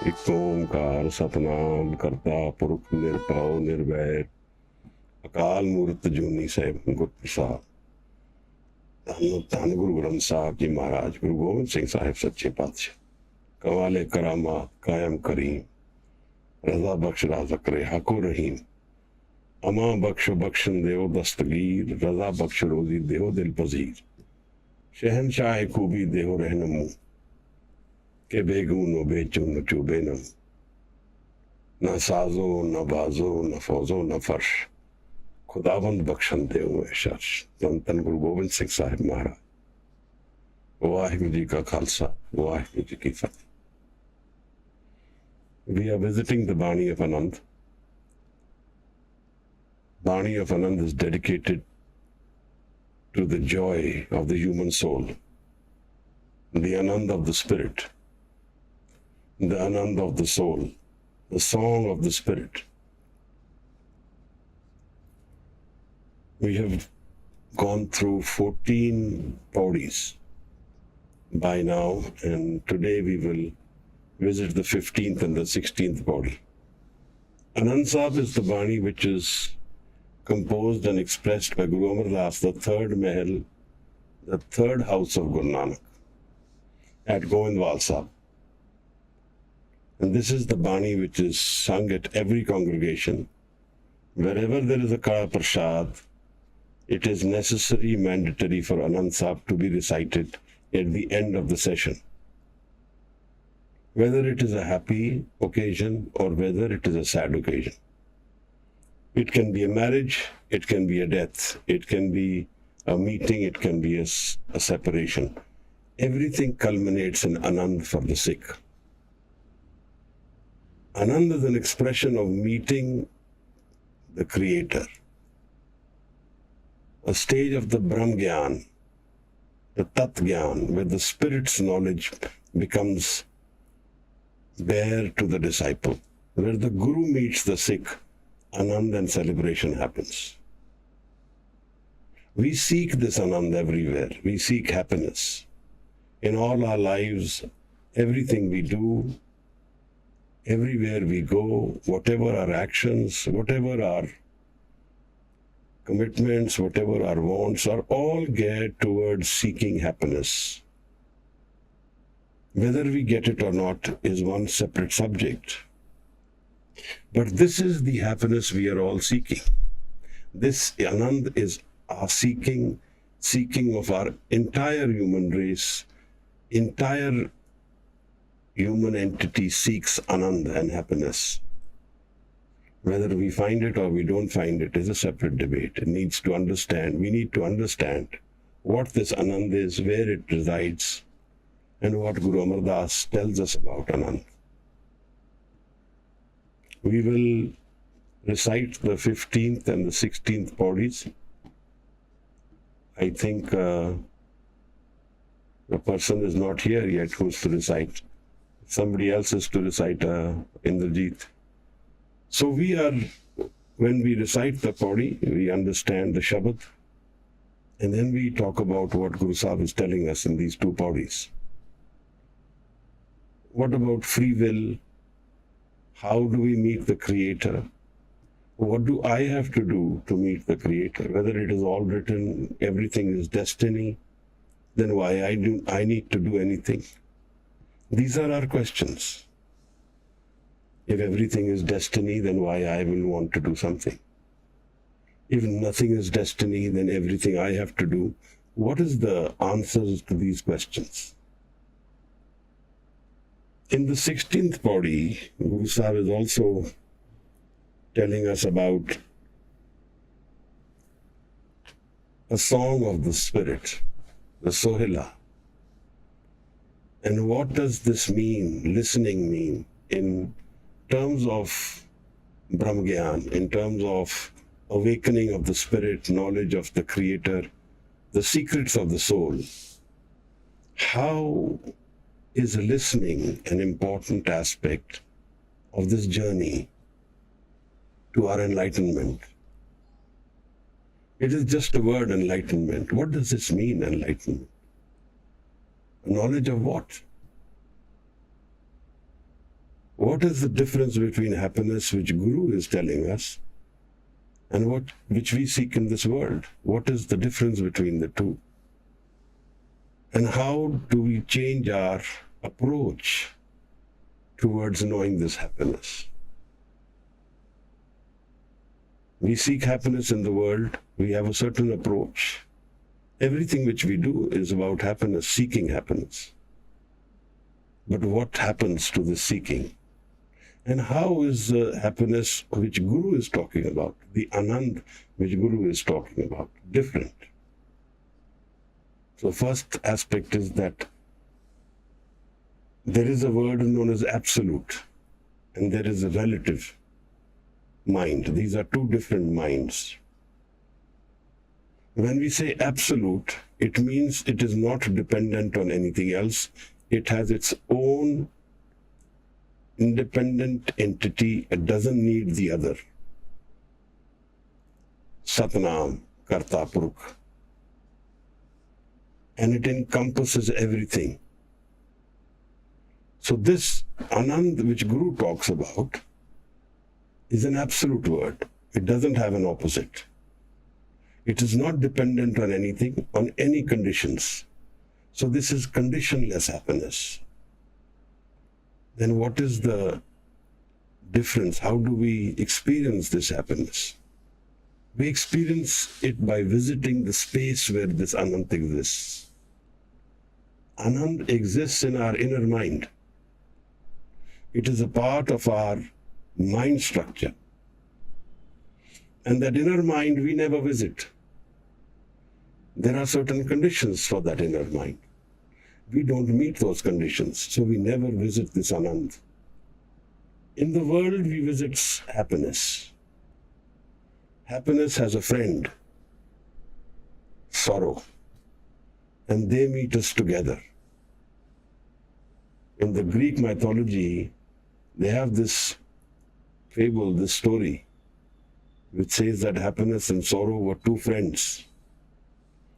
Ik-oNkaar Satnam ਕਰਤਾ ਪੁਰਖ ਨਿਰਭਉ ਨਿਰਵੈਰ ਅਕਾਲ ਮੂਰਤ ਜੂਨੀ ਸਾਹਿਬ ਗੁਰ ਪ੍ਰਸਾਦ ਧੰਨ ਗੁਰੂ ਗ੍ਰੰਥ ਸਾਹਿਬ ਜੀ ਮਹਾਰਾਜ ਗੁਰੂ ਗੋਬਿੰਦ ਸਿੰਘ ਸਾਹਿਬ ਸੱਚੇ ਪਾਤਸ਼ਾਹ ਕਵਾਲੇ ਕਰਾਮਾਤ ਕਾयम ਕਰੀਮ रजा बख्श राज़क रेहाको रहीम अमा बख्श बख्शन देओ दस्तगीर रजा बख्श रोजी देओ दिल पजीर शहनशाह खूबी देओ रहनमू के बेगू नो बेचू न चूबे न साजो न बाजो न फौजो न फर्श खुदाबंद बख्शन देओ शर्श तन तन गुरु गोबिंद सिंह साहिब महाराज वाहिगुरू जी का खालसा वाहिगुरू जी की फतेह। We are visiting the Bani of Anand. Bani of Anand is dedicated to the joy of the human soul, the Anand of the spirit, the Anand of the soul, the song of the spirit. We have gone through 14 Pauris by now, and today we will visit the 15th and the 16th Pauri. Anand Sahib is the Bani which is composed and expressed by Guru Amar Das, the third Mahal, the third house of Guru Nanak, at Govindwal Sahib. And this is the Bani which is sung at every congregation. Wherever there is a Kara Parsaad, it is necessary, mandatory for Anand Sahib to be recited at the end of the session. Whether it is a happy occasion or whether it is a sad occasion. It can be a marriage, it can be a death, it can be a meeting, it can be a separation. Everything culminates in Anand for the sick. Anand is an expression of meeting the Creator. A stage of the Brahm Gyan, the Tat Gyan, where the Spirit's knowledge becomes bare to the disciple. Where the Guru meets the sick, Anand and celebration happens. We seek this Anand everywhere. We seek happiness. In all our lives, everything we do, everywhere we go, whatever our actions, whatever our commitments, whatever our wants, are all geared towards seeking happiness. Whether we get it or not is one separate subject. But this is the happiness we are all seeking. This Anand is our seeking of our entire human race. Entire human entity seeks Anand and happiness. Whether we find it or we don't find it is a separate debate. We need to understand what this Anand is, where it resides, and what Guru Amar Das tells us about Anand. We will recite the 15th and the 16th Pauris. I think the person is not here yet who's to recite. Somebody else is to recite Indrajit. So when we recite the Pauri, we understand the Shabad, and then we talk about what Guru Sahib is telling us in these two Pauris. What about free will? How do we meet the Creator? What do I have to do to meet the Creator? Whether it is all written, everything is destiny, then why I need to do anything? These are our questions. If everything is destiny, then why I will want to do something? If nothing is destiny, then everything I have to do. What is the answers to these questions? In the 16th Pauri, Guru Sahib is also telling us about a song of the spirit, the Sohila. And what does this mean, listening mean, in terms of Brahm Gyan, in terms of awakening of the spirit, knowledge of the Creator, the secrets of the soul? How is listening an important aspect of this journey to our enlightenment? It is just a word, enlightenment. What does this mean, enlightenment? Knowledge of what? what is the difference between happiness which Guru is telling us and which we seek in this world? What is the difference between the two? And how do we change our approach towards knowing this happiness? We seek happiness in the world, we have a certain approach. Everything which we do is about happiness, seeking happiness. But what happens to the seeking? And how is the happiness which Guru is talking about, the Anand which Guru is talking about, different? So first aspect is that there is a word known as absolute and there is a relative mind. These are two different minds. When we say absolute, it means it is not dependent on anything else. It has its own independent entity. It doesn't need the other. Satnam, Karta Purukh. And it encompasses everything. So this Anand which Guru talks about is an absolute word. It doesn't have an opposite. It is not dependent on anything, on any conditions. So this is conditionless happiness. Then what is the difference? How do we experience this happiness? We experience it by visiting the space where this Anand exists. Anand exists in our inner mind. It is a part of our mind structure. And that inner mind we never visit. There are certain conditions for that inner mind. We don't meet those conditions, so we never visit this Anand. In the world, we visit happiness. Happiness has a friend, sorrow, and they meet us together. In the Greek mythology, they have this fable, this story, which says that happiness and sorrow were two friends.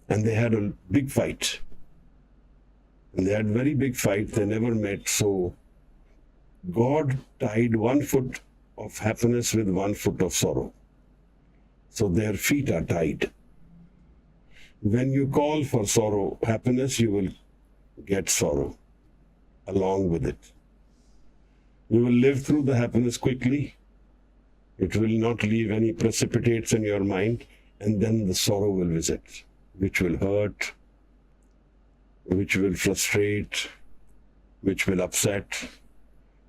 And they had a big fight. And they had a very big fight. They never met. So God tied 1 foot of happiness with 1 foot of sorrow. So their feet are tied. When you call for sorrow, happiness, you will get sorrow along with it. You will live through the happiness quickly. It will not leave any precipitates in your mind. And then the sorrow will visit, which will hurt, which will frustrate, which will upset.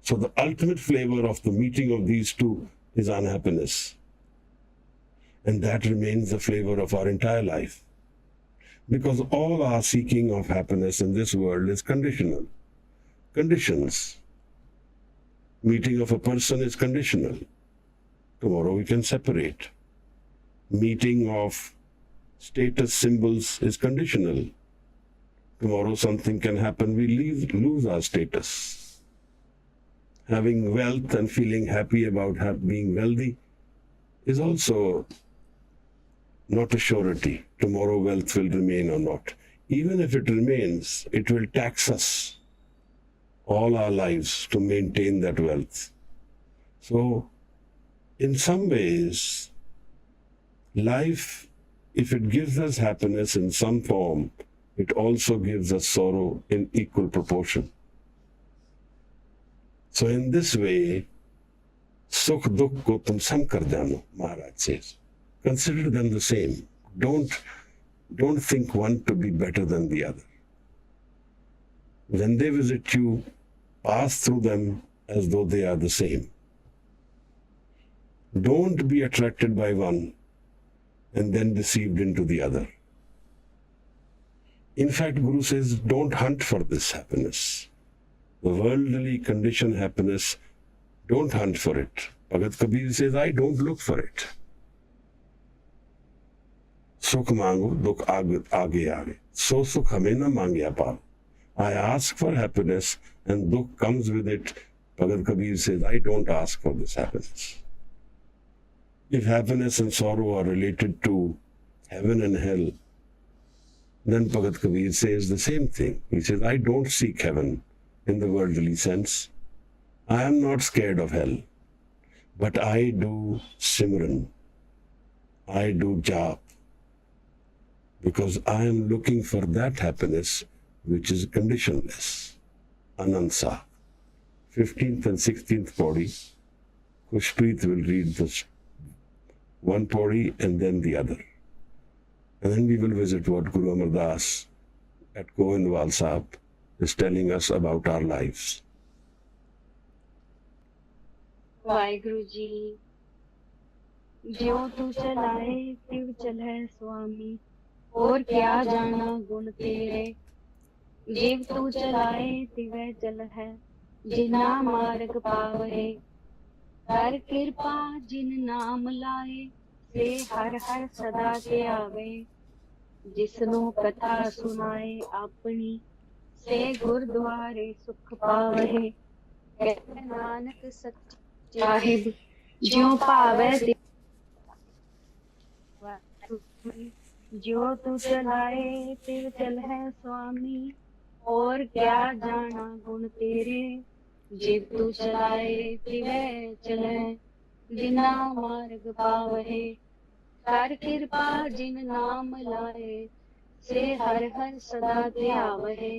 So the ultimate flavor of the meeting of these two is unhappiness. And that remains the flavor of our entire life. Because all our seeking of happiness in this world is conditional. Conditions. Meeting of a person is conditional. Tomorrow we can separate. Meeting of status symbols is conditional. Tomorrow something can happen, we lose our status. Having wealth and feeling happy about being wealthy is also not a surety. Tomorrow wealth will remain or not. Even if it remains, it will tax us all our lives to maintain that wealth. So, in some ways, life, if it gives us happiness in some form, it also gives us sorrow in equal proportion. So in this way, sukh dukh ko tum sam kar jano, Maharaj says. Consider them the same. Don't think one to be better than the other. When they visit you, pass through them as though they are the same. Don't be attracted by one and then deceived into the other. In fact, Guru says, don't hunt for this happiness. The worldly conditioned happiness, don't hunt for it. Bhagat Kabir says, I don't look for it. Sukh mango, dukh aage aage. So sukh hame na mangya paal. I ask for happiness and dukh comes with it. Bhagat Kabir says, I don't ask for this happiness. If happiness and sorrow are related to heaven and hell, then Bhagat Kabir says the same thing. He says, I don't seek heaven in the worldly sense. I am not scared of hell, but I do Simran, I do Jap, because I am looking for that happiness which is conditionless. Anand Sahib. 15th and 16th Pauri. Khushpreet will read this one Pauri and then the other. And then we will visit what Guru Amar Das at Goindwal Sahib is telling us about our lives. Waheguru ji ज्यों तू चलाए तिव चले स्वामी और क्या जाना गुण तेरे जीव तू चलाए तिवै चल है जिना मार्ग पावहे कर कृपा जिन नाम लाए से हर हर सदा के आवे जिसनु कथा सुनाए अपनी से गुरुद्वारे सुख पावहे कहते नानक सच साहिब ज्यों पावे जो तू चलाए तिव चल है स्वामी और क्या जाना गुण तेरे जीव तू चलाए तिवै चले जिना मार्ग पावहे कर कृपा जिन नाम लाए से हर हर सदा ते आवहे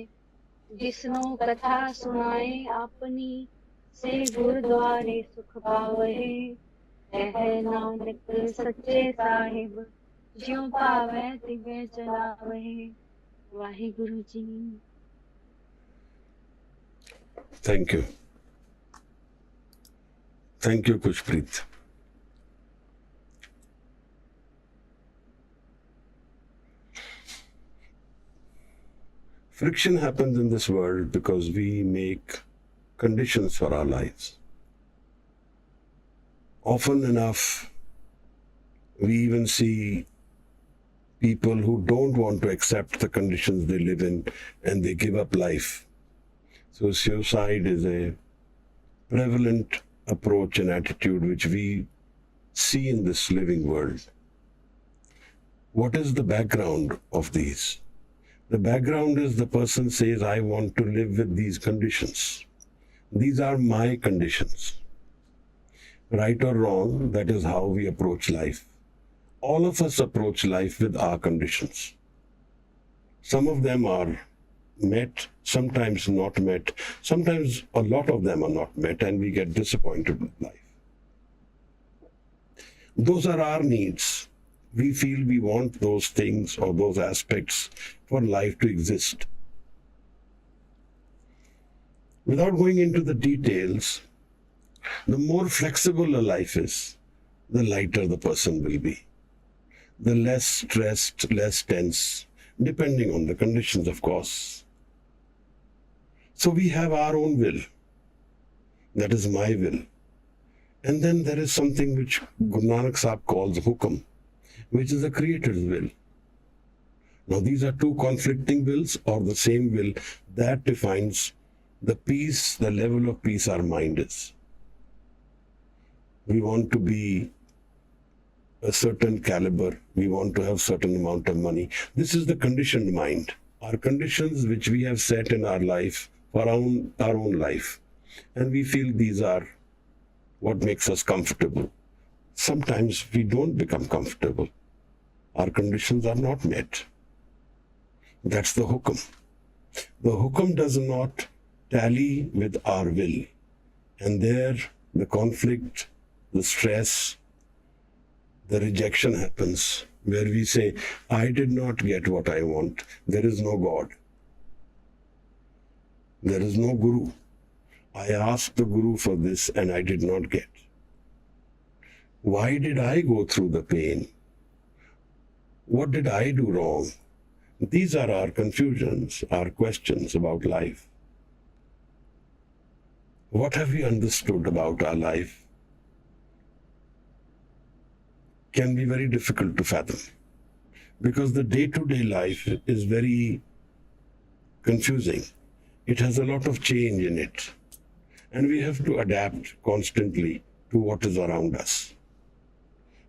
जिसनो कथा सुनाए अपनी से गुरुद्वारे सुख पावहे कह नानक सच्चे साहिब ज्यों पावे तिवै चलावहे Waheguru ji Thank you. Thank you, Khushpreet. Friction happens in this world because we make conditions for our lives. Often enough, we even see people who don't want to accept the conditions they live in and they give up life. So suicide is a prevalent approach and attitude which we see in this living world. What is the background of these? The background is the person says, I want to live with these conditions. These are my conditions. Right or wrong, that is how we approach life. All of us approach life with our conditions. Some of them are met, sometimes not met. Sometimes a lot of them are not met and we get disappointed with life. Those are our needs. We feel we want those things or those aspects for life to exist. Without going into the details, the more flexible a life is, the lighter the person will be. The less stressed, less tense, depending on the conditions, of course. So we have our own will. That is my will. And then there is something which Guru Nanak Sahib calls hukam, which is the Creator's will. Now these are two conflicting wills or the same will that defines the peace, the level of peace our mind is. We want to be a certain caliber, we want to have certain amount of money. This is the conditioned mind. Our conditions which we have set in our life for our own life. And we feel these are what makes us comfortable. Sometimes we don't become comfortable. Our conditions are not met. That's the hukam. The hukam does not tally with our will. And there the conflict, the stress, the rejection happens where we say, I did not get what I want. There is no God. There is no Guru. I asked the Guru for this and I did not get. Why did I go through the pain? What did I do wrong? These are our confusions, our questions about life. What have we understood about our life? Can be very difficult to fathom because the day-to-day life is very confusing. It has a lot of change in it and we have to adapt constantly to what is around us.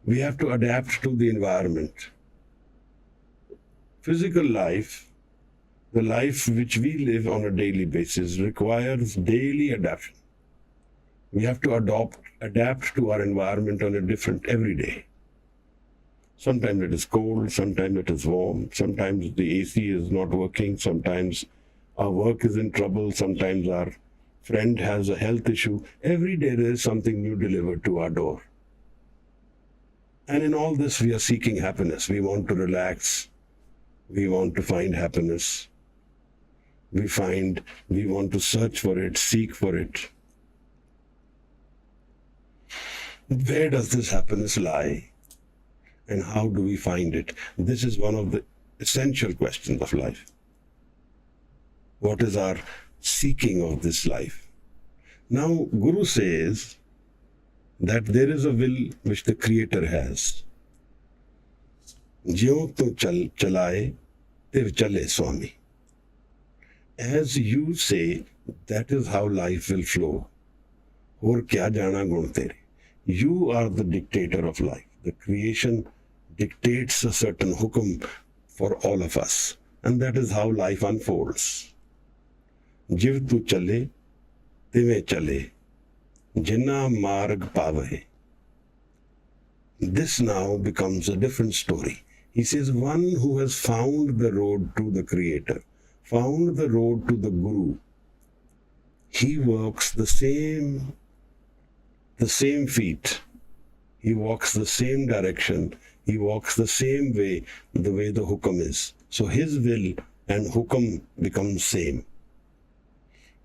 We have to adapt to the environment. Physical life, the life which we live on a daily basis, requires daily adaptation. We have to adapt to our environment on a different every day. Sometimes it is cold, sometimes it is warm, sometimes the AC is not working, sometimes our work is in trouble, sometimes our friend has a health issue. Every day there is something new delivered to our door. And in all this, we are seeking happiness. We want to relax. We want to find happiness. We want to search for it, seek for it. Where does this happiness lie? And how do we find it? This is one of the essential questions of life. What is our seeking of this life? Now, Guru says that there is a will which the Creator has. Jyo to chalaye, tiv chale Swami. As you say, that is how life will flow. Aur kya jana gun tere. You are the dictator of life. The creation dictates a certain hukum for all of us. And that is how life unfolds. Jiv tu chale, tive chale. Jinna marg paa-i-aa. This now becomes a different story. He says, one who has found the road to the Creator, found the road to the Guru, he walks the same feet. He walks the same direction. He walks the same way, the way the hukum is. So his will and hukum become same.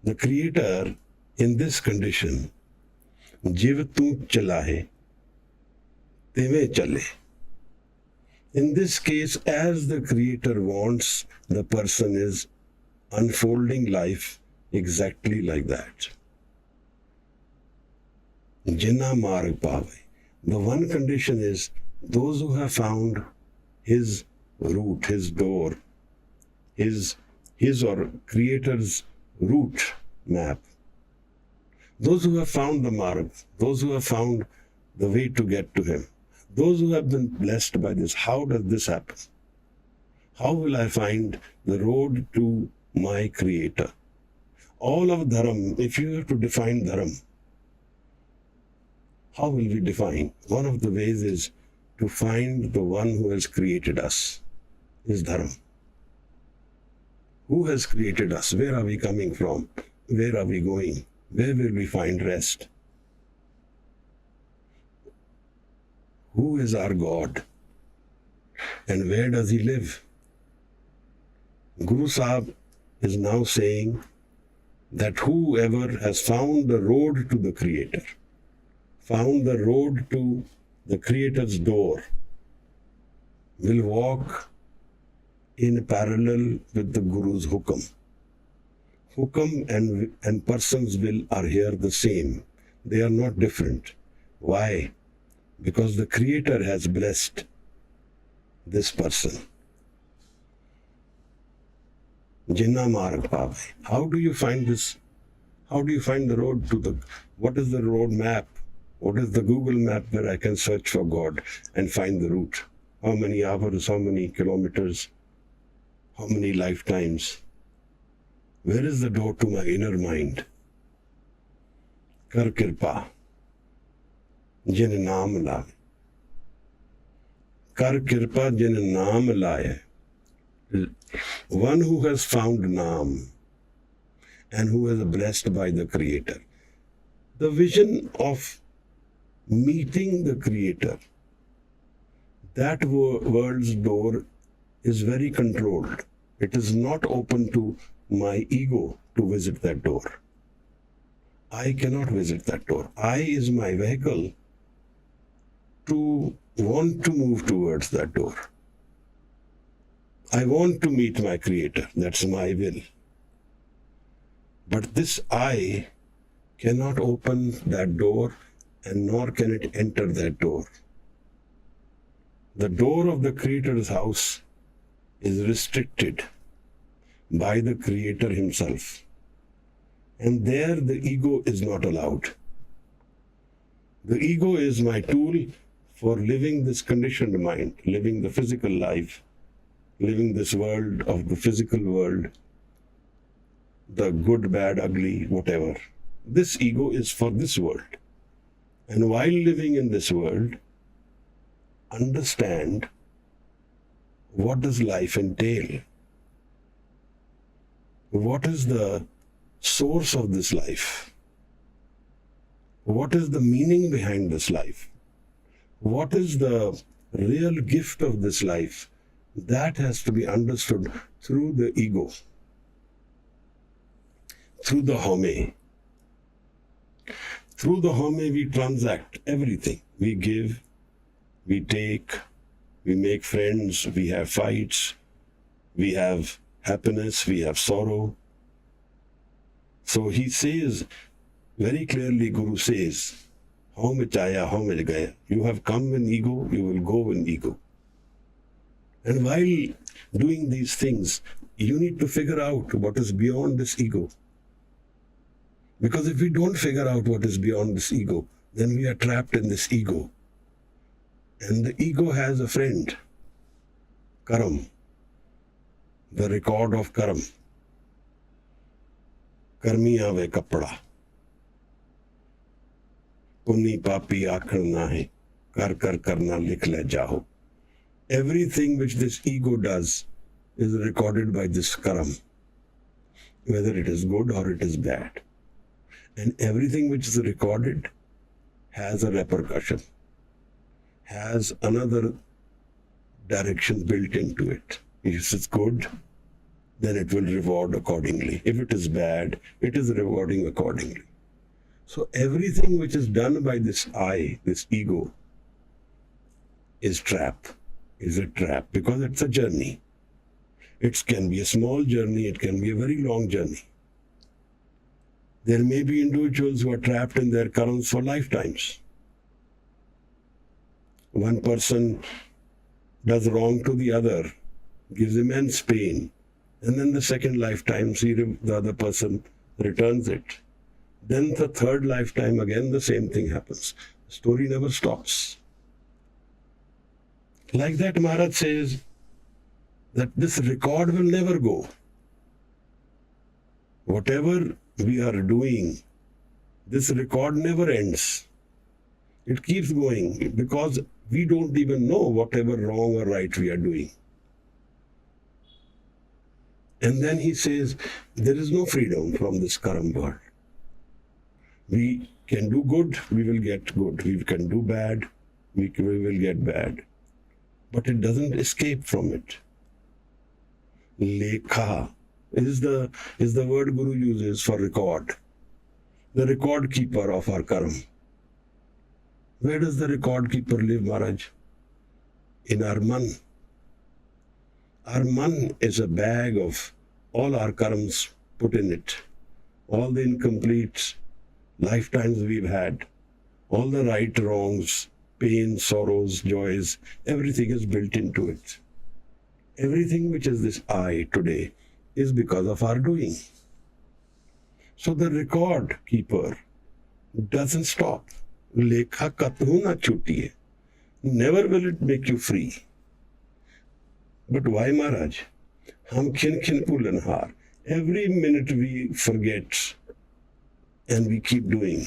The Creator, in this condition, jiv tu chalahe, tive chale. In this case, as the Creator wants, the person is unfolding life exactly like that. Jinna marg paa-i-aa. The one condition is those who have found his route, his door, his or Creator's route map. Those who have found the marg, those who have found the way to get to him, those who have been blessed by this, how does this happen? How will I find the road to my Creator? All of Dharam, if you have to define Dharam, how will we define? One of the ways is to find the one who has created us, is Dharam. Who has created us? Where are we coming from? Where are we going? Where will we find rest? Who is our God? And where does he live? Guru Sahib is now saying that whoever has found the road to the Creator, found the road to the Creator's door, will walk in parallel with the Guru's hukum. Hukum and person's will are here the same. They are not different. Why? Because the Creator has blessed this person. Jinna marg paa-i-aa. How do you find this? How do you find the road to the, what is the road map? What is the Google map where I can search for God and find the route? How many hours, how many kilometers, how many lifetimes? Where is the door to my inner mind? Kar kirpa, jin naam laaye. Kar kirpa jin naam laaye. One who has found Naam and who is blessed by the Creator. The vision of meeting the Creator, that world's door is very controlled. It is not open to my ego to visit that door. I cannot visit that door. I is my vehicle to want to move towards that door. I want to meet my Creator. That's my will. But this I cannot open that door, and nor can it enter that door. The door of the Creator's house is restricted by the Creator himself. And there the ego is not allowed. The ego is my tool for living this conditioned mind, living the physical life, living this world of the physical world, the good, bad, ugly, whatever. This ego is for this world. And while living in this world, understand what does life entail? What is the source of this life? What is the meaning behind this life? What is the real gift of this life? That has to be understood through the ego, through the home. Through the home we transact everything. We give, we take, we make friends, we have fights, we have happiness, we have sorrow. So he says, very clearly Guru says, how much aaya, how much gaya. You have come in ego, you will go in ego. And while doing these things, you need to figure out what is beyond this ego. Because if we don't figure out what is beyond this ego, then we are trapped in this ego. And the ego has a friend, Karam, the record of Karam. Karmi aave kapda. Punni papi aakhar na hai. Kar kar karna likh le jaho. Everything which this ego does is recorded by this Karam, whether it is good or it is bad. And everything which is recorded has a repercussion, has another direction built into it. If it's good, then it will reward accordingly. If it is bad, it is rewarding accordingly. So everything which is done by this I, this ego, is a trap, because it's a journey. It can be a small journey, it can be a very long journey. There may be individuals who are trapped in their karmas for lifetimes. One person does wrong to the other, gives immense pain, and then the second lifetime, the other person returns it. Then the third lifetime, again the same thing happens. The story never stops. Like that, Maharaj says that this record will never go. Whatever we are doing, this record never ends. It keeps going because we don't even know whatever wrong or right we are doing. And then he says, there is no freedom from this karam world. We can do good, we will get good. We can do bad, we will get bad. But it doesn't escape from it. Lekha is the word Guru uses for record. The record keeper of our karam. Where does the record keeper live, Maharaj? In our man. Our man is a bag of all our karams put in it. All the incomplete lifetimes we've had. All the right, wrongs, pain, sorrows, joys, everything is built into it. Everything which is this I today is because of our doing. So the record keeper doesn't stop. Lekha kathu na chutiye. Never will it make you free. But why, Maharaj? Hum khin pulanhar. Every minute we forget and we keep doing.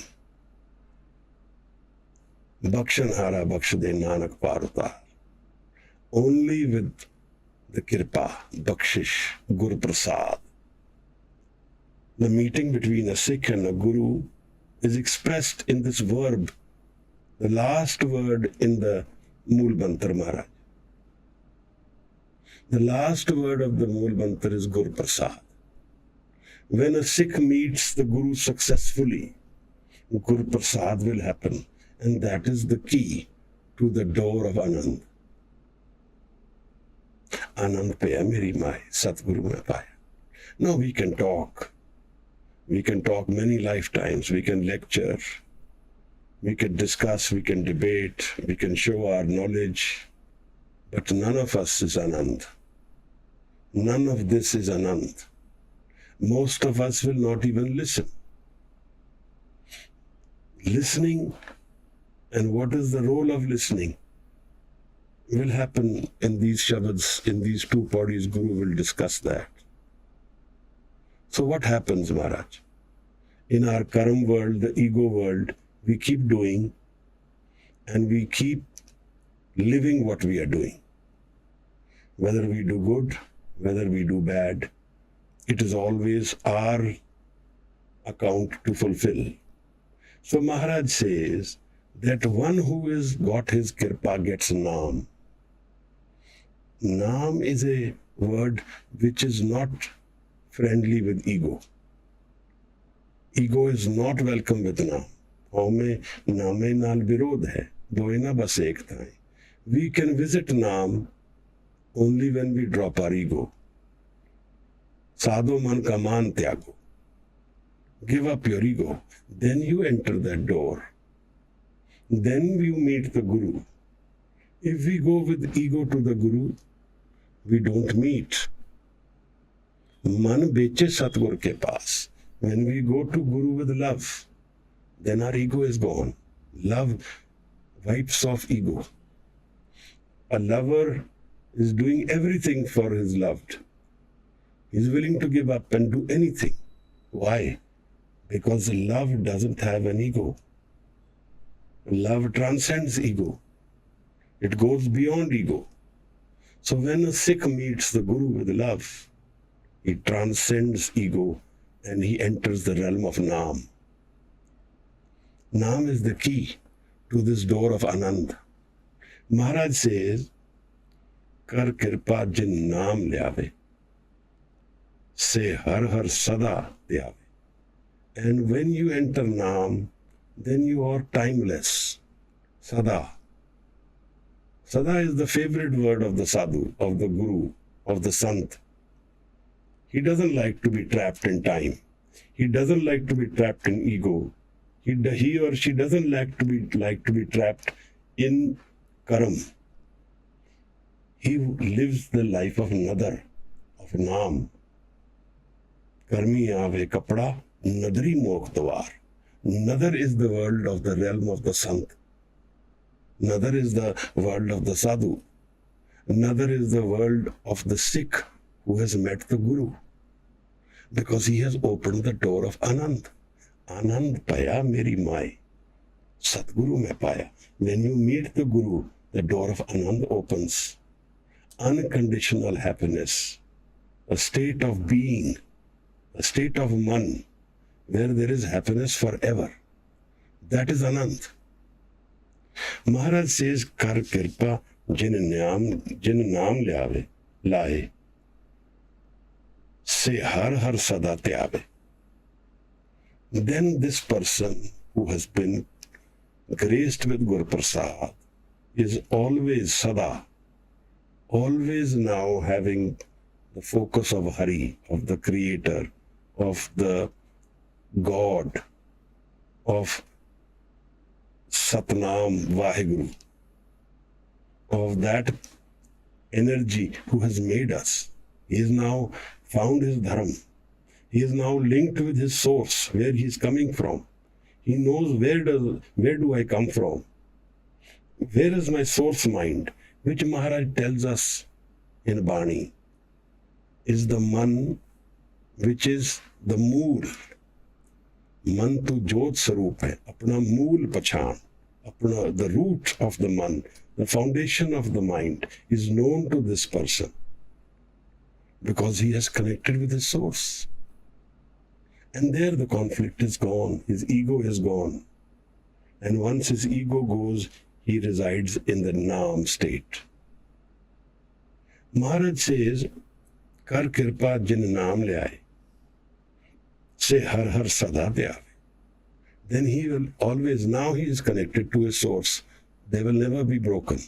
Bakshanhara bakshade nanak parata. Only with the kirpa, bakshish, gur parsaad. The meeting between a Sikh and a Guru is expressed in this verb, the last word in the Mool Mantar, Maharaj. The last word of the Mool Mantar is Gur Prasad. When a Sikh meets the Guru successfully, Gur Prasad will happen, and that is the key to the door of Anand. Anand paya meri maa-ay, satguroo mein paaya. Now we can talk. We can talk many lifetimes. We can lecture. We can discuss. We can debate. We can show our knowledge. But none of us is Anand. None of this is Anand. Most of us will not even listen. Listening, and what is the role of listening, will happen in these shabads, in these two bodies. Guru will discuss that. So what happens, Maharaj? In our karma world, the ego world, we keep doing and we keep living what we are doing. Whether we do good, whether we do bad, it is always our account to fulfill. So Maharaj says that one who has got his kirpa gets naam. Naam is a word which is not friendly with ego. Ego is not welcome with naam. Home naame naal virodh hai, doe na bas ekta hai. We can visit naam only when we drop our ego. Sadho man ka maan tyago. Give up your ego. Then you enter that door. Then you meet the Guru. If we go with ego to the Guru, we don't meet. Man beche satgur ke paas. When we go to Guru with love, then our ego is gone. Love wipes off ego. A lover is doing everything for his loved. He's willing to give up and do anything. Why? Because love doesn't have an ego. Love transcends ego. It goes beyond ego. So when a Sikh meets the Guru with love, he transcends ego and he enters the realm of Naam. Naam is the key to this door of Anand. Maharaj says, Kar kirpa jin naam lyave, se har har sada tyave. And when you enter Naam, then you are timeless. Sada. Sada is the favorite word of the sadhu, of the guru, of the sant. He doesn't like to be trapped in time. He doesn't like to be trapped in ego. He or she doesn't like to be trapped in karam. He lives the life of nadar, of Naam. Karmi aave kapda, nadri mokhtawar. Nadar is the world of the realm of the sant. Nadar is the world of the sadhu. Nadar is the world of the Sikh who has met the Guru. Because he has opened the door of Anand. Anand paya meri maa-ay. Satguru mein paya. When you meet the Guru, the door of Anand opens. Unconditional happiness. A state of being. A state of man. Where there is happiness forever. That is Anand. Maharaj says, Kar kirpa jin naam lyave, lae, se har har sada tyave. Then this person who has been graced with Gur Prasad is always sada, always now having the focus of Hari, of the Creator, of the God, of Satnam Waheguru, of that energy who has made us. He has now found his dharma. He is now linked with his source, where he is coming from. He knows where do I come from? Where is my source mind? Which Maharaj tells us in Bani is the man which is the mool. Man to jot saroop hai, apna mool pachan, apna, the root of the man, the foundation of the mind is known to this person because he has connected with his source. And there the conflict is gone, his ego is gone. And once his ego goes, he resides in the Naam state. Maharaj says, Kar kirpa jin naam le aaye, se har har sada tyave. Then he will always, now he is connected to his source. They will never be broken.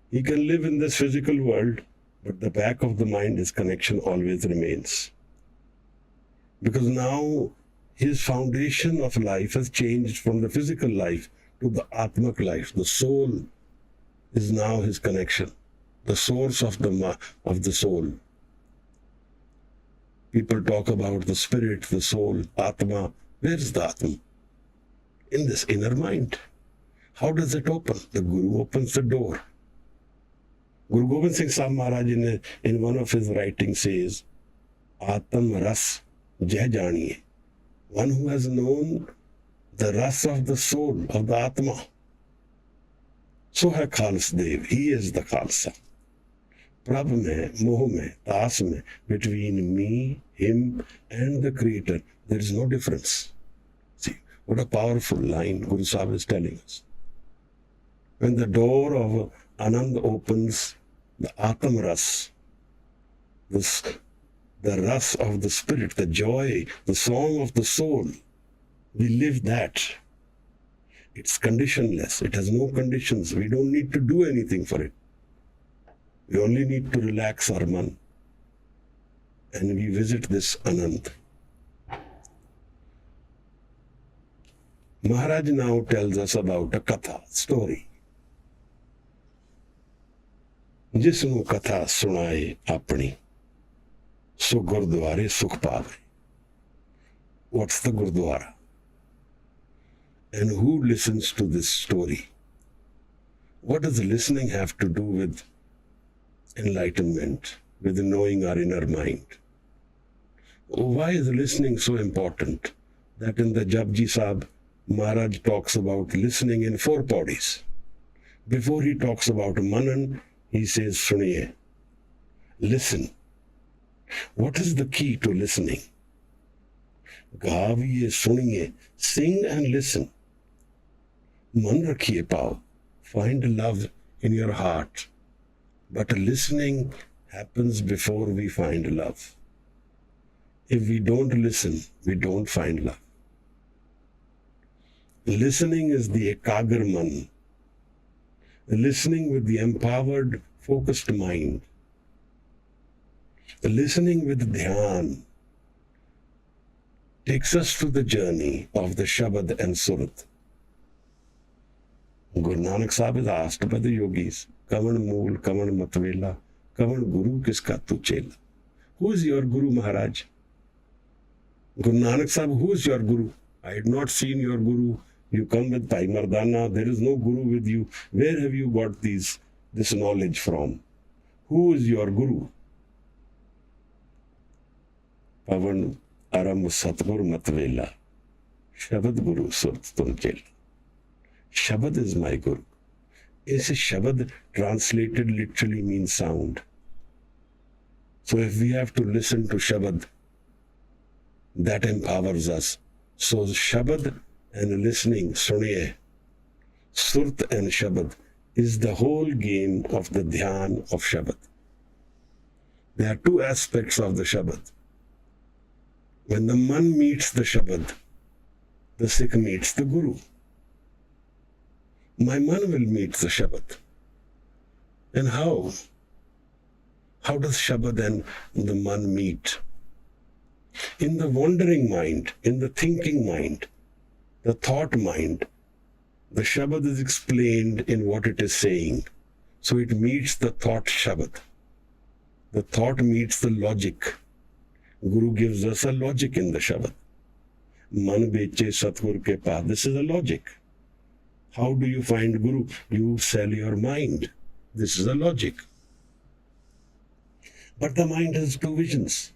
He can live in this physical world, but the back of the mind, his connection always remains. Because now his foundation of life has changed from the physical life to the Atmak life. The soul is now his connection, the source of the soul. People talk about the spirit, the soul, Atma. Where is the Atma? In this inner mind. How does it open? The Guru opens the door. Guru Gobind Singh Sahib Maharaj in one of his writings says, Atam ras jeh janiye. one who has known the ras of the soul, of the Atma. So hai Khalsa Dev, he is the Khalsa. Prabh mein, moh mein, taas mein, between me, him and the Creator, there is no difference. See, what a powerful line Guru Sahib is telling us. When the door of Anand opens, the Atam Ras, the ras of the spirit, the joy, the song of the soul, we live that. It's conditionless. It has no conditions. We don't need to do anything for it. We only need to relax our man. And we visit this Anand. Maharaj now tells us about a katha, story. जिसनों कथा सुनाए अपनी सो गुरुद्वारे सुख पावे. What's the Gurudwara? And who listens to this story? What does listening have to do with enlightenment, with knowing our inner mind? Why is listening so important that in the Japji Sahib, Maharaj talks about listening in 4 bodies? Before he talks about Manan, he says, Suniye, listen. What is the key to listening? Gaviye, suniye, sing and listen. Man rakhiye pao, find love in your heart. But listening happens before we find love. If we don't listen, we don't find love. Listening is the ekagar man. Listening with the empowered, focused mind. Listening with Dhyan takes us to the journey of the Shabad and Surat. Guru Nanak Sahib is asked by the yogis, Kavan Mool, Kavan Matvela, Kavan Guru Kiska Tu Chela. Who is your Guru, Maharaj? Guru Nanak Sahib, who is your Guru? I had not seen your Guru. You come with Bhai Mardana, there is no Guru with you. Where have you got this knowledge from? Who is your Guru? Pavan Aram Satgur Matvela, Shabad Guru Surt Tunchel. Shabad is my Guru. Is Shabad translated literally means sound. So if we have to listen to Shabad, that empowers us. So Shabad and listening, Suniye, Surt and Shabad, is the whole game of the Dhyan of Shabad. There are 2 aspects of the Shabad. When the man meets the Shabad, the Sikh meets the Guru. My man will meet the Shabad. And how? How does Shabad and the man meet? In the wandering mind, in the thinking mind, the thought mind, the Shabad is explained in what it is saying. So it meets the thought Shabad. The thought meets the logic. Guru gives us a logic in the Shabad. Man beche satgur ke paa. This is a logic. How do you find Guru? You sell your mind. This is a logic. But the mind has 2 visions.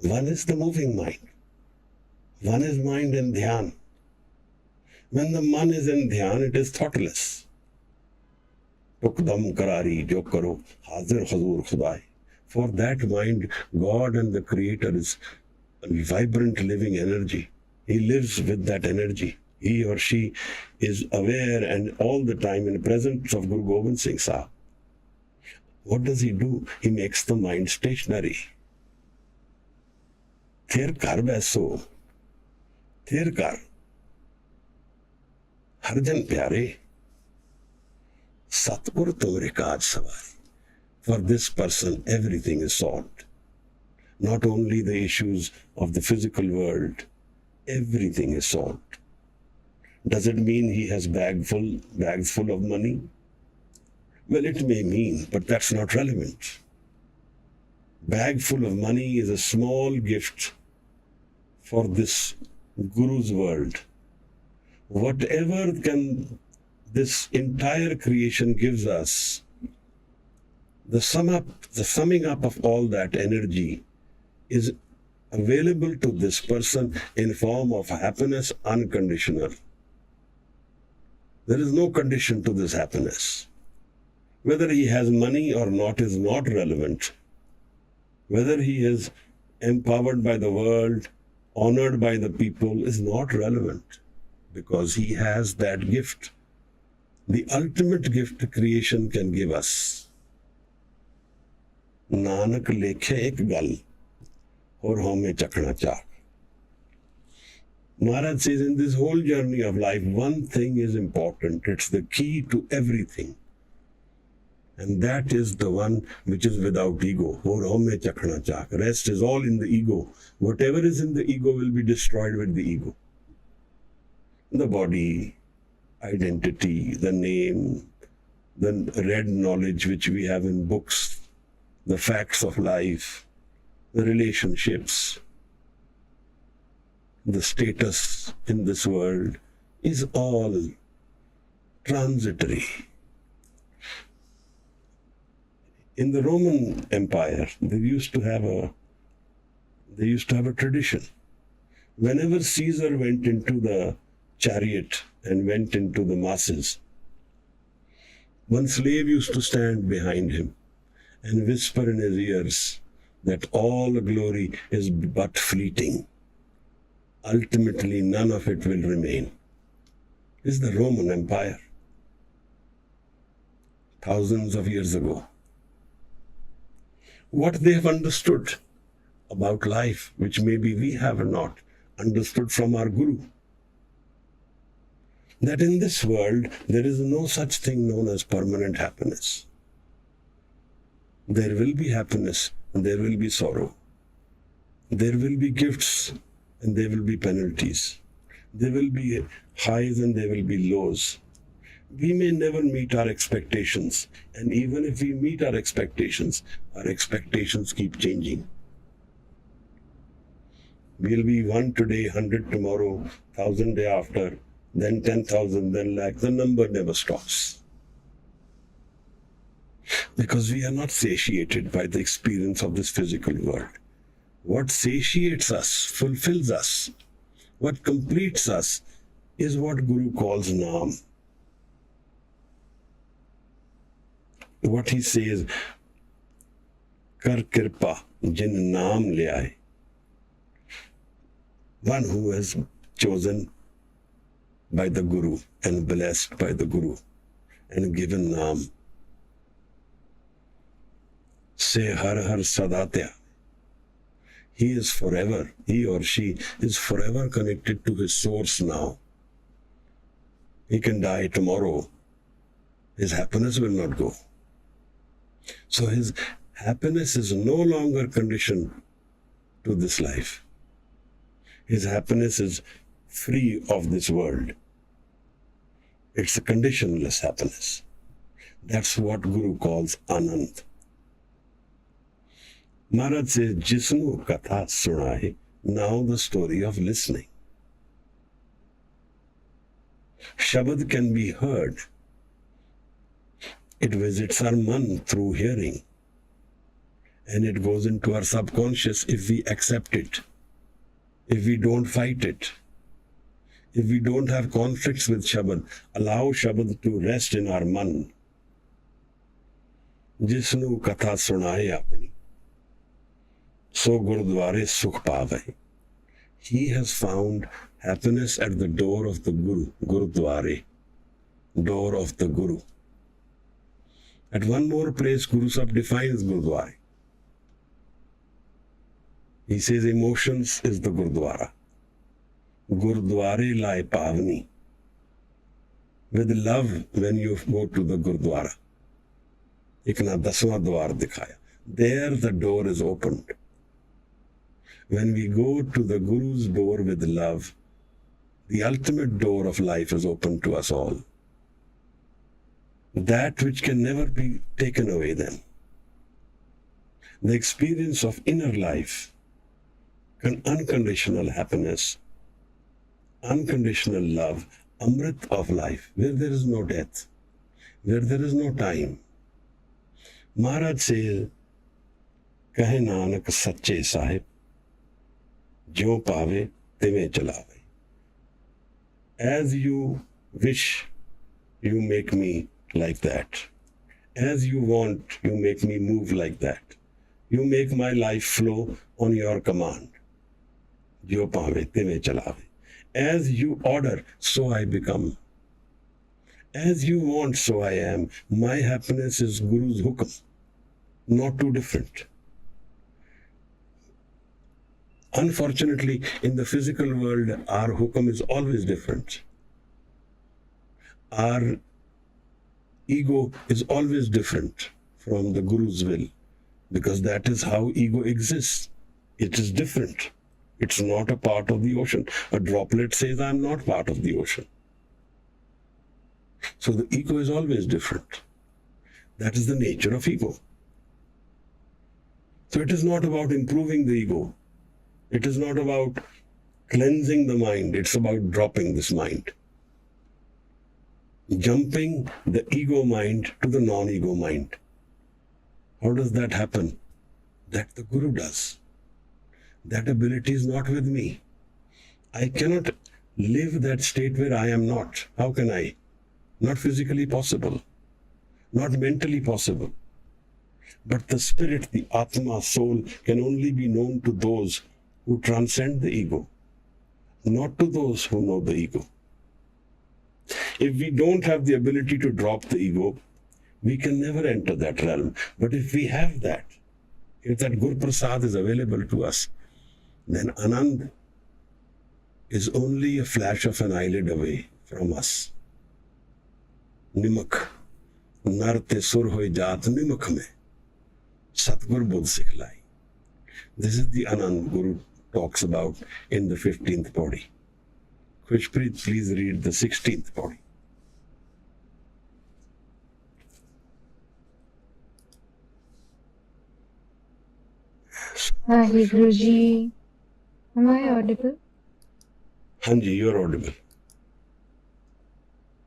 One is the moving mind. One is mind in Dhyan. When the man is in Dhyan, it is thoughtless. Tukdam karari jo karo, hazir hazur khudai. For that mind, God and the Creator is a vibrant living energy. He lives with that energy. He or she is aware and all the time in the presence of Guru Gobind Singh Sahib. What does he do? He makes the mind stationary. Thir kar baiso. Thir kar. Harjan pyare. Satgur tumre kaaj savari. For this person, everything is solved. Not only the issues of the physical world, everything is solved. Does it mean he has bags full of money? Well, it may mean, but that's not relevant. Bag full of money is a small gift for this Guru's world. Whatever can this entire creation gives us, the summing up of all that energy is available to this person in form of happiness unconditional. There is no condition to this happiness. Whether he has money or not is not relevant. Whether he is empowered by the world, honored by the people is not relevant, because he has that gift. The ultimate gift creation can give us. Nanak lekhe ek gal, aur home chakna chak. Maharaj says, in this whole journey of life, one thing is important. It's the key to everything. And that is the one which is without ego. Aur home chakna chak. Rest is all in the ego. Whatever is in the ego will be destroyed with the ego. The body, identity, the name, the read knowledge which we have in books, the facts of life, the relationships, the status in this world is all transitory. In the Roman Empire, they used to have a tradition. Whenever Caesar went into the chariot and went into the masses, one slave used to stand behind him and whisper in his ears that all glory is but fleeting. Ultimately, none of it will remain. This is the Roman Empire, thousands of years ago. What they have understood about life, which maybe we have not understood from our Guru, that in this world there is no such thing known as permanent happiness. There will be happiness and there will be sorrow. There will be gifts and there will be penalties. There will be highs and there will be lows. We may never meet our expectations, and even if we meet our expectations keep changing. We'll be 1 today, 100 tomorrow, 1,000 day after, then 10,000, then lakh. The number never stops. Because we are not satiated by the experience of this physical world. What satiates us, fulfills us, what completes us is what Guru calls Naam. What he says, Kar Kirpa, Jin Naam le aaye. One who is chosen by the Guru and blessed by the Guru and given Naam. Say Har Har Sadatya. He is forever, he or she is forever connected to his source now. He can die tomorrow. His happiness will not go. So his happiness is no longer conditioned to this life. His happiness is free of this world. It's a conditionless happiness. That's what Guru calls Anand. Maharaj says, Jisnu katha sunaye, now the story of listening. Shabad can be heard. It visits our man through hearing. And it goes into our subconscious if we accept it, if we don't fight it, if we don't have conflicts with Shabad, allow Shabad to rest in our man. Jisnu katha sunaye apni, so Gurudware sukh paave. He has found happiness at the door of the Guru, Gurudware, door of the Guru. At one more place, Guru Sahib defines Gurudwara. He says emotions is the Gurudwara. Gurudware lai pavni. With love when you go to the Gurudwara. Ikna 10वां द्वार दिखाया. There the door is opened. When we go to the Guru's door with love, the ultimate door of life is open to us all. That which can never be taken away then. The experience of inner life, unconditional happiness, unconditional love, Amrit of life, where there is no death, where there is no time. Maharaj says, Kahe Nanak Sache Sahib, ज्यों पावे तिवें चलावे. As you wish, you make me like that. As you want, you make me move like that. You make my life flow on your command. Jo paave, tiveं चलावे. As you order, so I become. As you want, so I am. My happiness is Guru's hukam, not too different. Unfortunately, in the physical world, our hukam is always different. Our ego is always different from the Guru's will, because that is how ego exists. It is different. It's not a part of the ocean. A droplet says, I'm not part of the ocean. So the ego is always different. That is the nature of ego. So it is not about improving the ego. It is not about cleansing the mind. It's about dropping this mind. Jumping the ego mind to the non-ego mind. How does that happen? That the Guru does. That ability is not with me. I cannot live that state where I am not. How can I? Not physically possible. Not mentally possible. But the spirit, the Atma, soul, can only be known to those who transcend the ego, not to those who know the ego. If we don't have the ability to drop the ego, we can never enter that realm. But if we have that, if that Gur Prasad is available to us, then Anand is only a flash of an eyelid away from us. Nimak, narte sur hoy jaat nimak mein, satgur budh sikhlai. This is the Anand Guru talks about in the 15th pauri. Khushpreet, please read the 16th pauri. Waheguru ji, am I audible? Hanji, you are audible.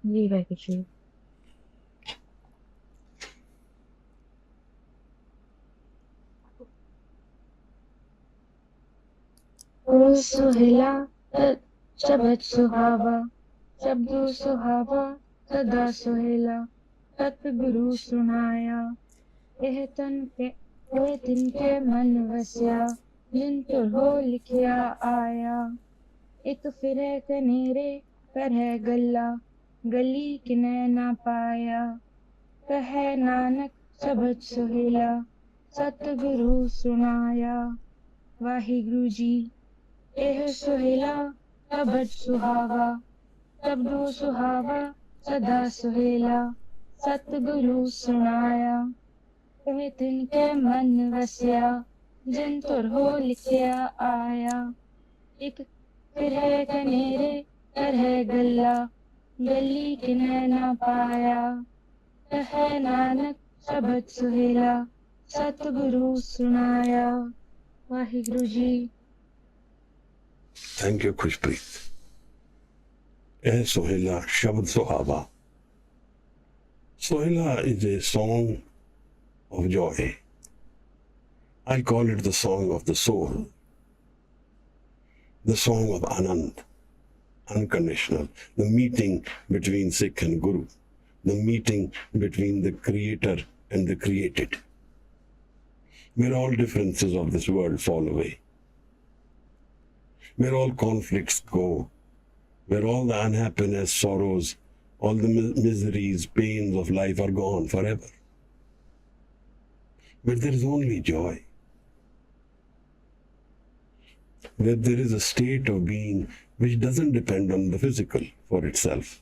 Ji, Waheguru ji. O Sohila, शब्द सुहावा, शब्दो सुहावा, सदा सोहेला, सतगुरु सुनाया, एह तिनके मन वस्या, जिन तुर हो लिखिया आया, एक फिरे कनेरे पर है गल्ला, गली किने ना पाया, कहे नानक शब्द सोहेला, सतगुरु सुनाया. वाहिगुरु जी, एह सोहेला शब्द सुहावा, शब्दो सुहावा, सदा सोहेला, सतगुरु सुनाया, कहे तिनके मन वस्या, जिन तुर हो लिखिया आया, एक फिर है कनेरे कर है गल्ला, गली किने ना पाया, कहे नानक शब्द सोहेला, सतगुरु सुनाया. Waheguru ji. Thank you, Khushpreet. Eh Sohila, Shabd Sohaba. Sohila is a song of joy. I call it the song of the soul. The song of Anand, unconditional. The meeting between Sikh and Guru. The meeting between the Creator and the created. Where all differences of this world fall away. Where all conflicts go, where all the unhappiness, sorrows, all the miseries, pains of life are gone forever. Where there is only joy. Where there is a state of being which doesn't depend on the physical for itself.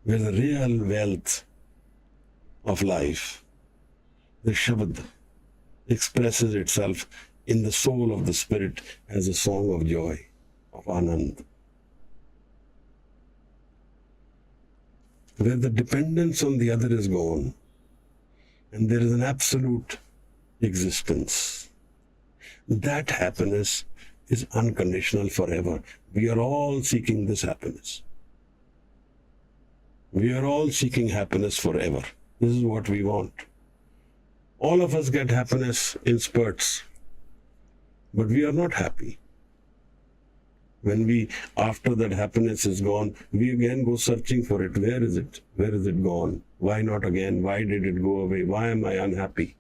Where the real wealth of life, the Shabd, expresses itself in the soul of the spirit as a song of joy, of Anand. Where the dependence on the other is gone and there is an absolute existence. That happiness is unconditional forever. We are all seeking this happiness. We are all seeking happiness forever. This is what we want. All of us get happiness in spurts. But we are not happy. When after that happiness is gone, we again go searching for it. Where is it? Where is it gone? Why not again? Why did it go away? Why am I unhappy?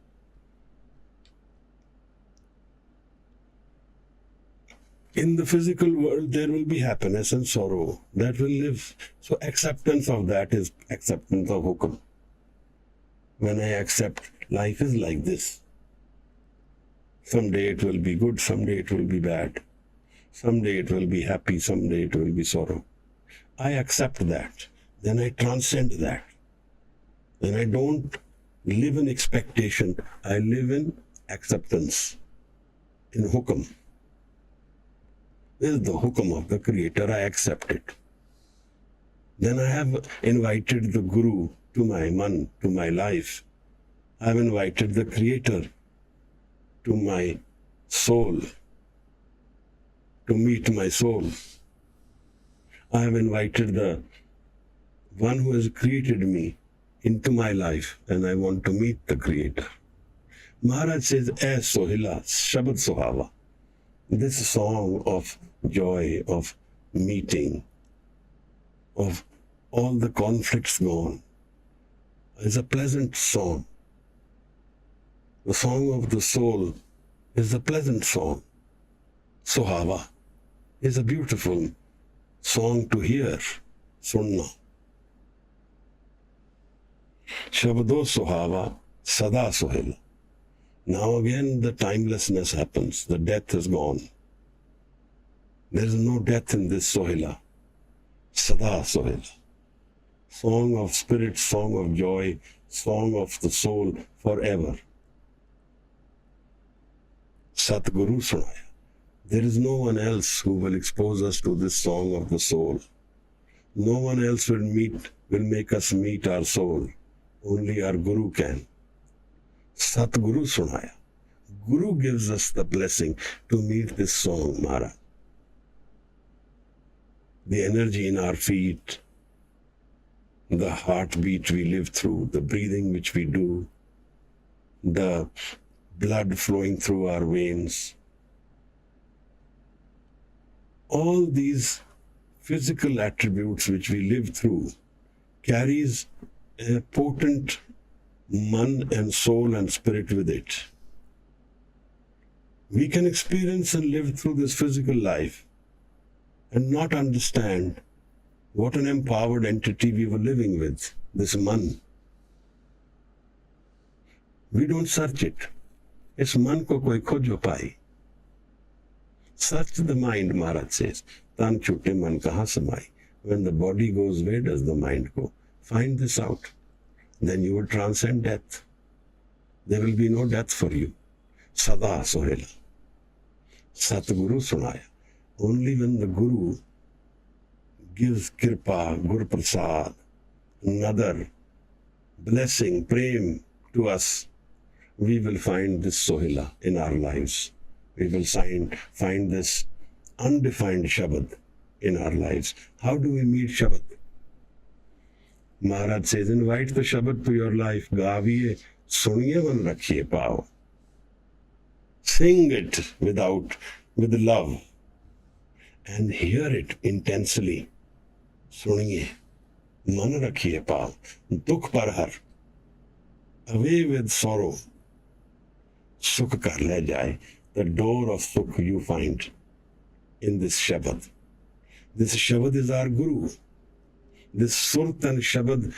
In the physical world, there will be happiness and sorrow. That will live. So acceptance of that is acceptance of hukam. When I accept life is like this. Someday it will be good, someday it will be bad. Someday it will be happy, someday it will be sorrow. I accept that. Then I transcend that. Then I don't live in expectation. I live in acceptance, in hukam. This is the hukam of the Creator. I accept it. Then I have invited the Guru to my man, to my life. I have invited the Creator to my soul, to meet my soul. I have invited the one who has created me into my life, and I want to meet the Creator. Maharaj says, "Eh Sohila, Shabad Sohava." This song of joy, of meeting, of all the conflicts gone, is a pleasant song. The song of the soul is a pleasant song. Sohava is a beautiful song to hear, sunna. Shabdo Sohava, Sada Sohila. Now again the timelessness happens. The death is gone. There is no death in this Sohila. Sada Sohila. Song of spirit, song of joy, song of the soul forever. Satguru Sunaya. There is no one else who will expose us to this song of the soul. No one else will make us meet our soul. Only our Guru can. Satguru Sunaya. Guru gives us the blessing to meet this song, Maharaj. The energy in our feet, the heartbeat we live through, the breathing which we do, the blood flowing through our veins. All these physical attributes which we live through carries a potent man and soul and spirit with it. We can experience and live through this physical life and not understand what an empowered entity we were living with, this man. We don't search it. It's man ko koi khojo pai. Search the mind, Maharaj says. Tan chute man kahan samai. When the body goes, where does the mind go? Find this out. Then you will transcend death. There will be no death for you. Sada Sohela. Satguru Sunaya. Only when the Guru gives kirpa, Gur Prasad, another blessing, prem to us, we will find this Sohila in our lives. We will find this undefined Shabad in our lives. How do we meet Shabad? Maharaj says, invite the Shabad to your life. Gaviye, suniye van rakhiye pao. Sing it with love and hear it intensely. Suniye, man rakhiye pao. Dukh par har. Away with sorrow. Sukh kar le jaye. The door of Sukh you find in this Shabad. This Shabad is our Guru. This Surt and Shabad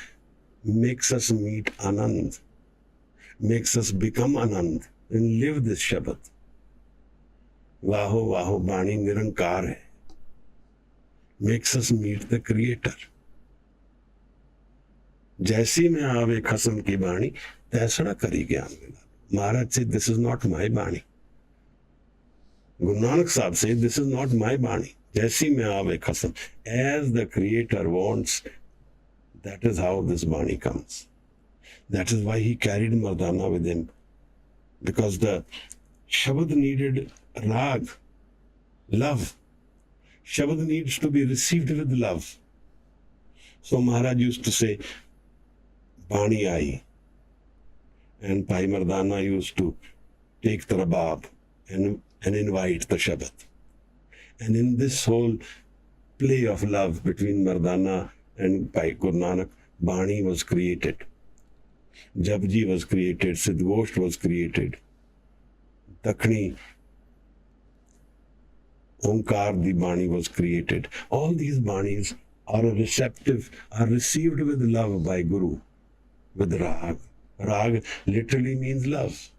makes us meet Anand, makes us become Anand and live this Shabad. Vaho Vaho Bani Nirankar hai. Makes us meet the Creator. Jaisi mein aave khasam ki bani, taisada kari gyan mila. Maharaj said, this is not my bani. Guru Nanak Sahib said, this is not my bani. Jaisi mein aave khasam. As the Creator wants, that is how this bani comes. That is why he carried Mardana with him. Because the Shabad needed rag, love. Shabad needs to be received with love. So Maharaj used to say, bani-aa. And Bhai Mardana used to take the rabab and and invite the Shabad. And in this whole play of love between Mardana and Bhai Guru Nanak, Bani was created. Japji was created, Siddhgosht was created. Dakhni, Ik-oNkaar, the Bani was created. All these Banis are received with love by Guru, with Rag. Rag literally means love.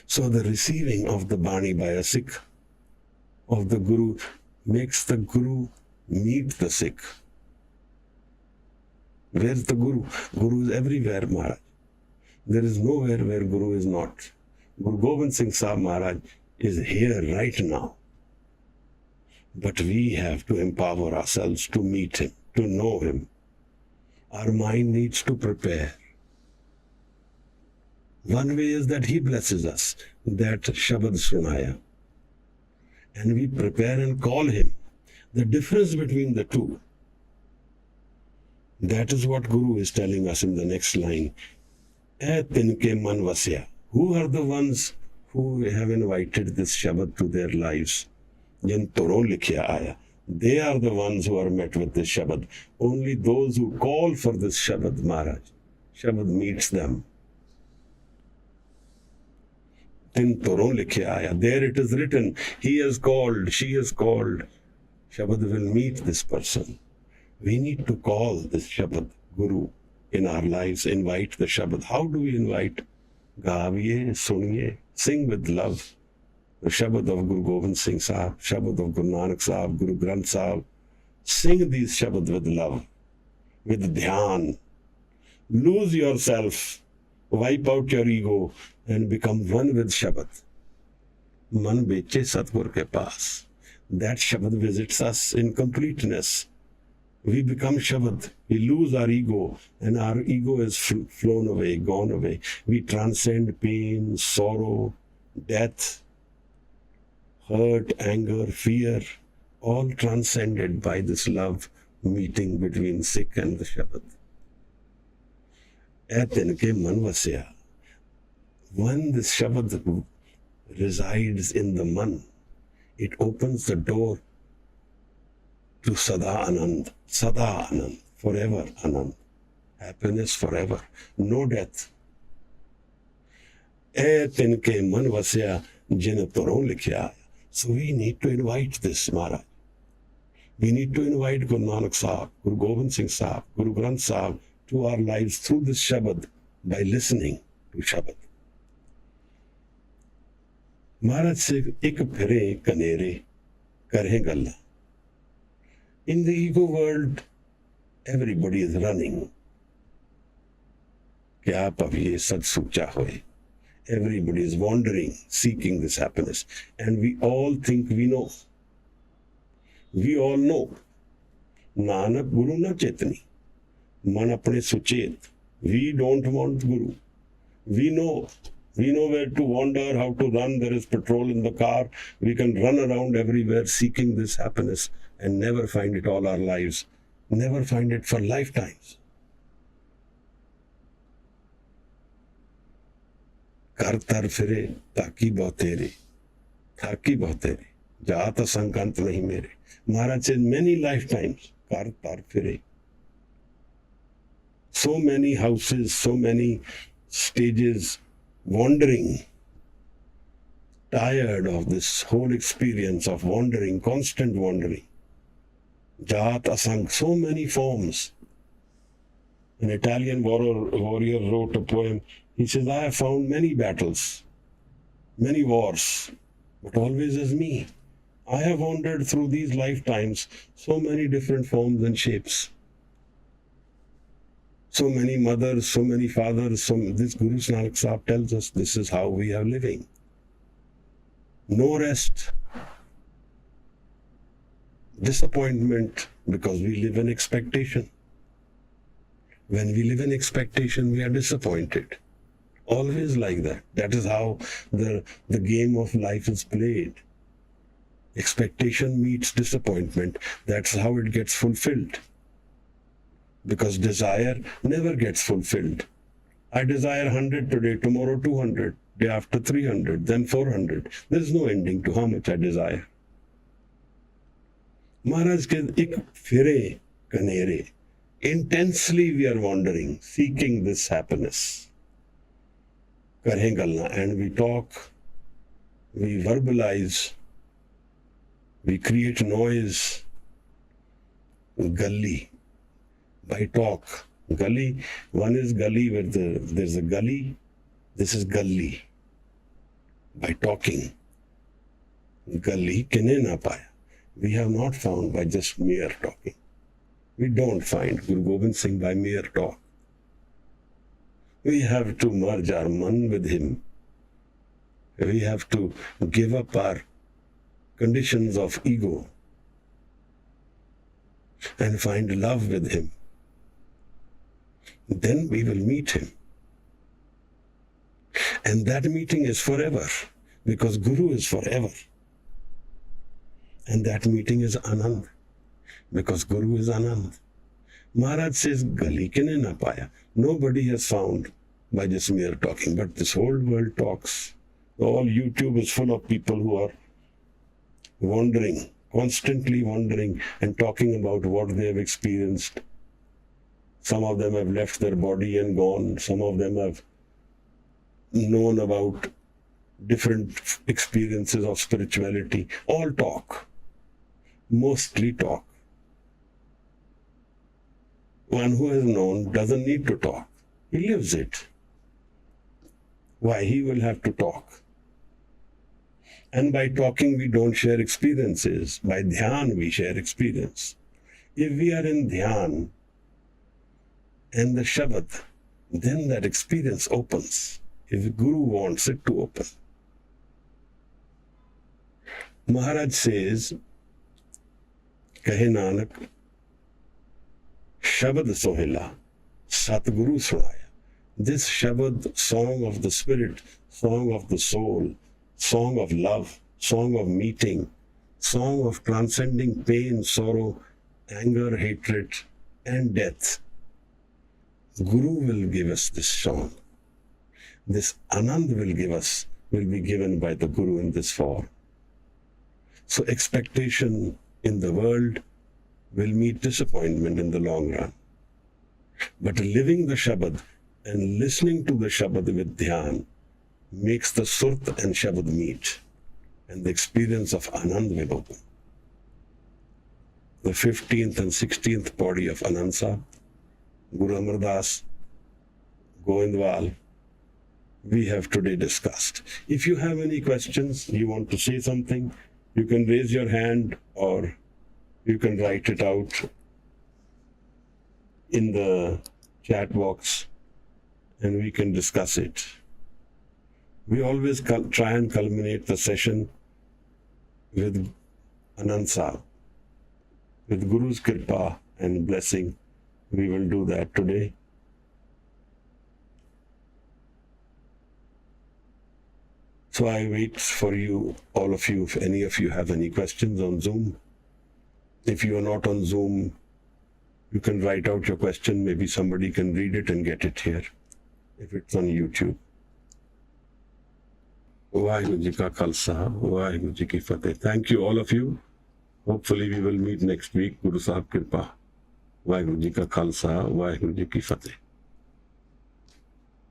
So the receiving of the Bani by a Sikh, of the Guru, makes the Guru meet the Sikh. Where's the Guru? Guru is everywhere, Maharaj. There is nowhere where Guru is not. Guru Gobind Singh Sahib Maharaj is here right now. But we have to empower ourselves to meet him, to know him. Our mind needs to prepare. One way is that he blesses us, that Shabad Sunaya. And we prepare and call him. The difference between the two, that is what Guru is telling us in the next line. "Ae tinke man vasya." Who are the ones who have invited this Shabad to their lives? Jin toro likhya aaya. They are the ones who are met with this Shabad. Only those who call for this Shabad, Maharaj. Shabad meets them. Tin toro likhya aaya. There it is written, he has called, she has called. Shabad will meet this person. We need to call this Shabad, Guru, in our lives, invite the Shabad. How do we invite? Gaviye, suniye, sing with love. The Shabad of Guru Gobind Singh Sahib, Shabad of Guru Nanak Sahib, Guru Granth Sahib. Sing these Shabad with love, with Dhyan. Lose yourself, wipe out your ego and become one with Shabad. Man beche satgur ke paas. That Shabad visits us in completeness. We become Shabad. We lose our ego and our ego is flown away, gone away. We transcend pain, sorrow, death, hurt, anger, fear, all transcended by this love meeting between Sikh and the Shabad. Tinke man vasya. When this Shabad resides in the man, it opens the door to Sada Anand, forever Anand, happiness forever, no death. Tinke man vasya jin toro likhya. So we need to invite this Maharaj. We need to invite Guru Nanak Sahib, Guru Gobind Singh Sahib, Guru Granth Sahib to our lives through this Shabad by listening to Shabad. Maharaj said, Ik phire kanere karhe galla. In the ego world, everybody is running. Kya paviye sad sucha hoye. Everybody is wandering, seeking this happiness. And we all think we know. We all know. Nanak Guru na chetni. Man apne suchet. We don't want Guru. We know where to wander, how to run. There is petrol in the car. We can run around everywhere seeking this happiness and never find it all our lives. Never find it for lifetimes. कर तर फिरे ताकि बहुतेरे थाकी बहुतेरे जात संकंत नहीं मेरे. Maharaj said many lifetimes कर तर फिरे. So many houses, so many stages, wandering, tired of this whole experience of wandering, constant wandering. Jat asang, so many forms. An Italian warrior wrote a poem. He says, I have found many battles, many wars, but always as me. I have wandered through these lifetimes, so many different forms and shapes. So many mothers, so many fathers, this Guru Nanak Sahib tells us this is how we are living. No rest. Disappointment because we live in expectation. When we live in expectation, we are disappointed. Always like that. That is how the game of life is played. Expectation meets disappointment. That's how it gets fulfilled. Because desire never gets fulfilled. I desire 100 today, tomorrow 200. day after 300, then 400. There is no ending to how much I desire. Maharaj said, Ik fire kanere. Intensely we are wandering, seeking this happiness. Karhen galna, and we talk, we verbalize, we create noise. Gully, by talk. Gully, one is gully where there's a gully. This is gully. By talking. Gully kine na paya. We have not found by just mere talking. We don't find Guru Gobind Singh by mere talk. We have to merge our man with him. We have to give up our conditions of ego and find love with him. Then we will meet him. And that meeting is forever, because Guru is forever. And that meeting is Anand, because Guru is Anand. Maharaj says, Gali kine na paya. Nobody has found by just mere talking, but this whole world talks. All YouTube is full of people who are wandering, constantly wandering and talking about what they have experienced. Some of them have left their body and gone. Some of them have known about different experiences of spirituality. All talk. Mostly talk. One who has known doesn't need to talk. He lives it. Why? He will have to talk. And by talking, we don't share experiences. By Dhyan, we share experience. If we are in Dhyan and the Shabad, then that experience opens. If Guru wants it to open. Maharaj says, Kahe Nanak, Shabad Sohila, Satguru Sunaya. This Shabad, song of the spirit, song of the soul, song of love, song of meeting, song of transcending pain, sorrow, anger, hatred, and death. Guru will give us this song. This Anand will be given by the Guru in this form. So expectation in the world will meet disappointment in the long run. But living the Shabad and listening to the Shabad with Dhyan makes the Surt and Shabad meet, and the experience of Anand will open. The 15th and 16th body of Anand Sahib, Guru Amar Das, Govindwal, we have today discussed. If you have any questions, you want to say something, you can raise your hand or you can write it out in the chat box and we can discuss it. We always try and culminate the session with Anand Sahib. With Guru's Kripa and blessing, we will do that today. So I wait for you, all of you, if any of you have any questions on Zoom. If you are not on Zoom, you can write out your question. Maybe somebody can read it and get it here, if it's on YouTube. Waheguru Ji ka Khalsa, Waheguru Ji ki Fateh. Thank you, all of you. Hopefully we will meet next week. Guru Sahib Kripa. Waheguru Ji ka Khalsa, Waheguru Ji ki Fateh.